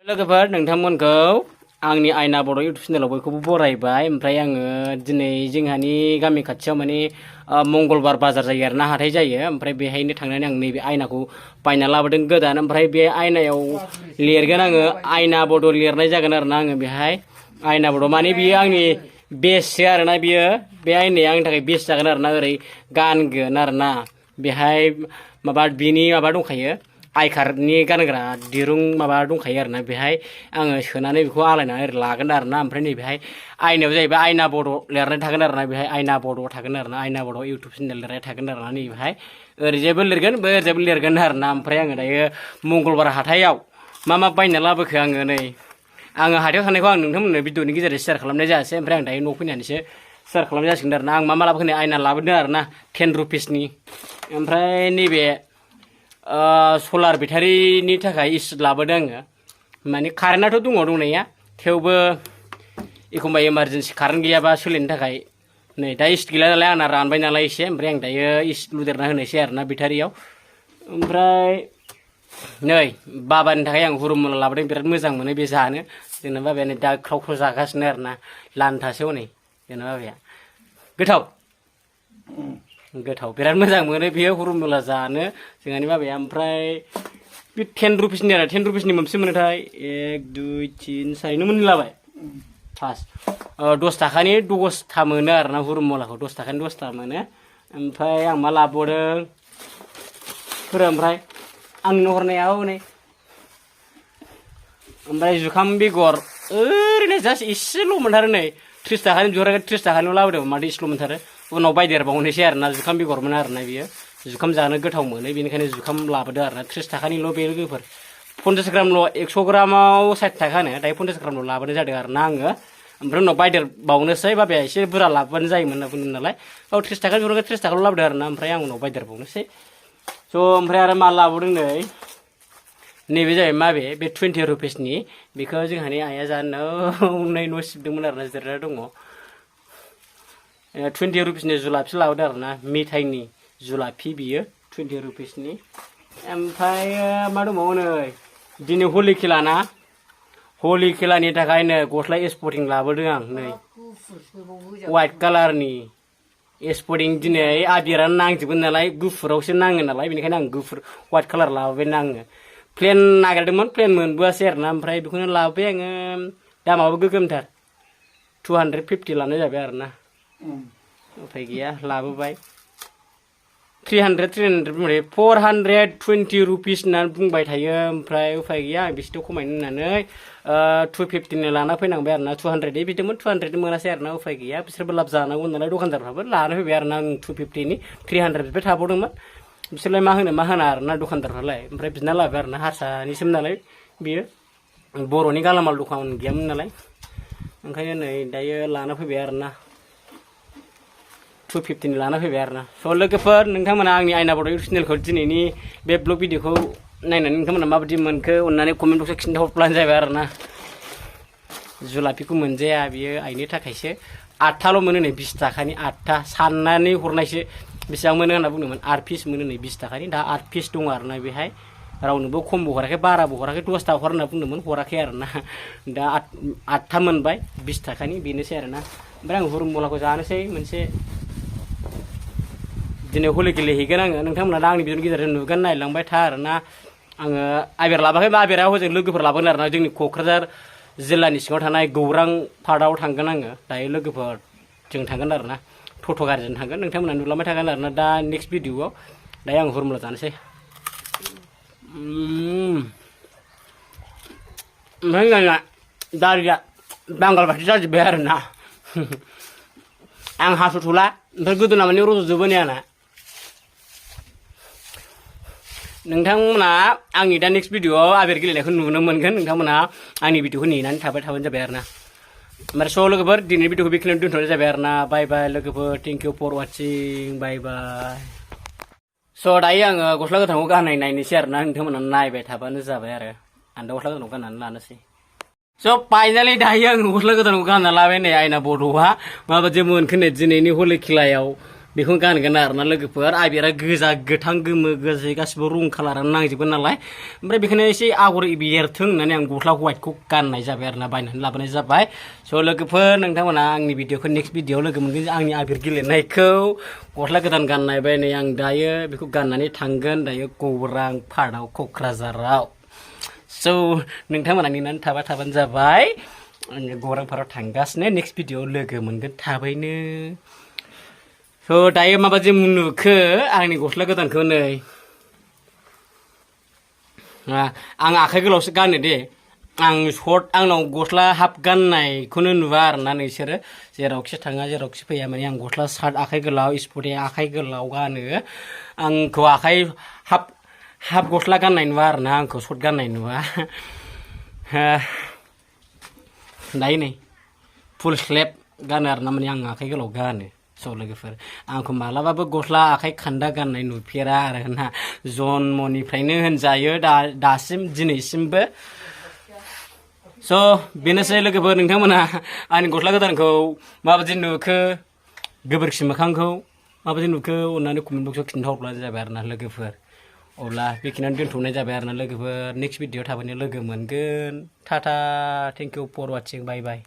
लोगोफोर नोंथांमोनखौ आंनि आयना बड' इउटुब चेनेलाव बयखौबो बरायबाय। ओमफ्राय आङो दिनै जोंहानि गामि खाथियाव माने मंगलबार बाजार जायो आरोना, हाथाय जायो। ओमफ्राय बेहायनो थांनानै आं नैबे आयनाखौ बायना लाबोदों गोदान। ओमफ्राय बे आयनायाव लिरगोन आङो आयना बड' लिरनाय जागोन आरोना। आङो बेहाय आयना बड' माने बियो आंनि बेस्टसो आरोना, बियो बे आयनाया आंनि थाखाय बेस्ट जागोन आरोना। ओरै गानगोन आरोना, बेहाय माबा बिनि माबा दंखायो, आइकारनि गानग्रा दिरुं माबा दंखायो आरोना। बेहाय आङो सोनानै बेखौ आलायनानै ओरै लागोन आरोना। ओमफ्राय नैबेहाय आयनायाव जाहैबाय आयना बड' लिरनाय थागोन आरोना। बेहाय आयना बड' थागोन आरोना, आयना बड' इउटुब चेनेल लिरनाय थागोन आरोना। नैबेहाय ओरैजायबो लिरगोन ओरैजायबो लिरगोन आरोना। ओमफ्राय आङो दायो मंगलबार हाथायाव मा बायना लाबोखो आङो नै, आङो हाथायाव थांनायखौ आं नोंथांमोननो भिडिअनि गेजेरजों शेयार खालामनाय जायासै। ओमफ्राय आं दायो न' फैनानैसो शेयार खालामनाय जासिगोन आरोना। आं मा लाबोखो आयना लाबोदों आरोना 10 रुपिसनि। ओमफ्राय नैबे सलार बेटारिनि थाखाय इस्ट लाबोदों आङो। माने कारेन्टआथ' दङ दंनाया, थेवबो एखमबा इमारजेन्सि कारेन्ट गैयाबा सोलिनो थाखाय नै दा इस्ट गैला नालाय आंना रानबाय नालाय एसे। ओमफ्राय आं दायो इस्ट लुदेरना होनोसै आरोना बेटारियाव। ओमफ्राय नै बाबानि थाखाय आं हुरुमुला लाबोदों, बिराद मोजां मोनो बे जानो। जोंना बाबाया नै दा ख्राव ख्राव जागासिनो आरोना, लान्थासो हनै जोंना बाबाया। गोथाव बिराद मोजां मोनो बेयो हुरुमुला जानो जोंहानि बाबाया। ओमफ्राय बे 10 रुपिसनि आरो 10 रुपिसनि मोनबेसे मोनोथाय 1 2 3 4 नो मोनलाबाय पास 10 थाखानि 10था मोनो आरोना हुरुमुलाखौ 10 थाखानि 10था मोनो। ओमफ्राय आं मा लाबोदों ओमफ्राय आंनो हरनाया हनै, ओमफ्राय जुखाम बेगर ओरैनो जास्ट एसेल' मोनथारो नै 30 थाखानि बिहराखै, 30 थाखानिल' लाबोदों माथो एसेल' मोनथारो। उनाव बायदेरबावनोसै आरोना, जुखाम बेगरमोन आरोना बियो, जुखाम जानो गोथाव मोनो बेनिखायनो जुखाम लाबोदों आरोना। 30 थाखानिल' बे लोगोफोर, 50 ग्रामल', 100 ग्रामाव 60 थाखानो, दायो 50 ग्रामल' लाबोनाय जादों आरोना आङो। ओमफ्राय उनाव बायदेरबावनोसै, बाबाया एसे बुरजा लाबोबानो जायोमोन होनना बुंदों नालाय, 30 थाखा बिहरगोन 30 थाखाल' लाबोदों आरोना। ओमफ्राय आं उनाव बायदेरबावनोसै। स' ओमफ्राय आरो मा लाबोदों नै, नैबे जाबाय माबे बे 20 रुपिसनि, बेखौ जोंहानि आइया जानो न' सिबदोंमोन आरोना, जिरायना दङ। 20 रुपिसनि जुलाफि लाबोदों आरोना, मेथाइनि जुलाफि बियो 20 रुपिसनि। ओमफ्राय मा दंबावो नै, दिनै हलि खेला ना, हलि खेलानि थाखायनो गस्ला स्पर्टिं लाबोदों आं नै, वाइट कालारनि स्पर्टिं। दिनै आबिरानो नांजोबगोन नालाय, गुफुरावसो नाङो नालाय, बेनिखायनो आं गुफुर वाइट कालार लाबोबाय आङो। प्लेन नागिरदोंमोन, प्लेन मोनबोआसै आरोना। ओमफ्राय बेखौनो लाबोबाय आङो, दामाबो गोगोमथार 250 लानाय जाबाय आरोना। उफाय गैया लाबोबाय। 300 420 रुपिस होननानै बुंबाय थायो। ओमफ्राय उफाय गैया, आं बिसिथ' खमायनो होननानै 250 लाना फैनांबाय आरोना। 200 बिदोंमोन, 200 मोनासै आरोना। उफाय गैया, बिसोरबो लाब जानांगौ नालाय दखानदारफ्राबो लाना फैबाय आरोना। आं 250नि 300 बिबाय थाबावदोंमोन, बिसोरलाय मा होनो मा होना आरोना दखानदारफ्रालाय। ओमफ्राय बिना लाबाय आरोना, हारसानिसोमोन नालाय बियो, बर'नि गालामाल दखान गैयामोन नालाय, ओंखायनो नै दायो लाना फैबाय आरोना, 250नि लाना फैबाय आरोना। स' लोगोफोर नोंथांमोना आंनि आयना बड' इउटुब चेनेलखौ दिनैनि बे ब्लग भिडिअखौ नायनानै नोंथांमोना माबायदि मोनखो अननानै कमेन्ट बक्सआव खिन्थाहरब्लानो जाबाय आरोना। जुलाफिखौ मोनजाया, बियो आइनि थाखायसो। 8थाल' मोनो नै 20 थाखानि 8था, साननानै हरनायसो बेसेबां मोनो होनना बुंदोंमोन। 8 पिस मोनो नै 20 थाखानि, दा 8 पिस दङ आरोना बेहाय। रावनोबो खमबो हराखै, बाराबो हराखै, 10था हर होनना बुंदोंमोन, हराखै आरोना। दा 8था मोनबाय 20 थाखानि, बेनोसै आरोना। ओमफ्राय आं हुरुमुलाखौ जानोसै मोनसे। दिनै हलि गेलेहैगोन आङो, नोंथांमोना दा आंनि भिडिअनि गेजेरजों नुगोन, नायलांबाय था आरोना। आङो आबिर लाबोआखै, आबिरा हजों लोगोफोर लाबोगोन आरोना, जोंनि क'क्राझार जिल्लानि सिङाव थानाय गौरां पार्कआव थांगोन आङो दायो। लोगोफोर जों थांगोन आरोना, टट' गारिजों थांगोन, नोंथांमोना नुलांबाय थागोन आरोना दा नेक्स्ट भिडिअआव। दायो आं हुरुमुला जानोसै। ओमफ्राय आंना दारिया बांगाल बायदि जाजोब्बाय आरोना। आं हासुथ'ला, ओमफ्राय गोदोना माने रज'जोबो नै आंना। नोंथांमोना आंनि दा नेक्स्ट भिडिअआव आबिर गेलेनायखौ नुनो मोनगोन। नोंथांमोना आंनि भिडिअखौ नेनानै थाबानो जाबाय आरोना। ओमफ्राय स' लोगोफोर दिनैनि भिडिअखौ बेखिनियावनो दोनथ'नाय जाबाय आरोना। बाय बाय लोगोफोर, thank you for watching, bye बाय। स' दायो आङो गस्ला गोथांखौ गाननाय नायनोसै आरोना, नोंथांमोना नायबाय थाबानो जाबाय आरो। आं दा गस्ला गोथांखौ गाननानै लानोसै। स' फाइनालि दायो आङो गस्ला गोदानखौ गानना लाबाय नै, आयना बड'आ माबायदि मोनखो नै दिनैनि हलि खेलायाव बेखौ गानगोन आरोना लोगोफोर आबिरा गोजा गोथां गोमो गोजै गासिबो रं कालारानो नांजोबगोन नालाय ओमफ्राय बेखायनो एसे आगर एरथों होननानै आं गस्ला व्हाइटखौ गाननाय जाबाय आरोना बायनानै लाबोनाय जाबाय स' लोगोफोर नोंथांमोना आंनि भिडिअखौ नेक्स्ट भिडिअआव लोगो मोनगोन आंनि आबिर गेलेनायखौ गस्ला गोदान गाननाय बायनै आं दायो बेखौ गाननानै थांगोन दायो गौरां पार्कआव क'क्राझाराव स' नोंथांमोना नेनानै थाबानो जाबाय आङो गौरां पार्कआव थांगासिनो नेक्स्ट भिडिअआव लोगो मोनगोन थाबैनो स' दायो माबादि नुखो आंनि गस्ला गोदानखौ नै आं आखाइ गोलावसो गानो दे आं सर्ट आंनाव गस्ला हाफ गाननायखौनो नुवा आरोना नोंसोरो जेरावखि थाङा जेरावखि फैया माने आं गस्ला सार्ट आखाइ गोलाव स्पटिं आखाइ गोलाव गानो आंखौ आखाइ हाफ गस्ला गाननाय नुवा आरोना आंखौ सर्ट गाननाय नुवा दायो नै फुल स्लेभ गानो आरोना माने आं आखाइ गोलाव गानो स' लोगोफोर आंखौ मालाबाबो गस्ला आखाइ खान्दा गाननाय नुफेरा आरोना जन्मनिफ्रायनो होनजायो दासिम दिनैसिमबो स' बेनोसै लोगोफोर नोंथांमोना आंनि गस्ला गोदानखौ माबादि नुखो गोबोरखि मोखांखौ माबादि नुखो अननानै कमेन्ट बक्सआव खिन्थाहरब्लानो जाबाय आरोना लोगोफोर अब्ला बेखिनियानो दोनथ'नाय जाबाय आरोना लोगोफोर नेक्स्ट भिडिअ थाबैनो लोगो मोनगोन टाटा thank you for watching bye bye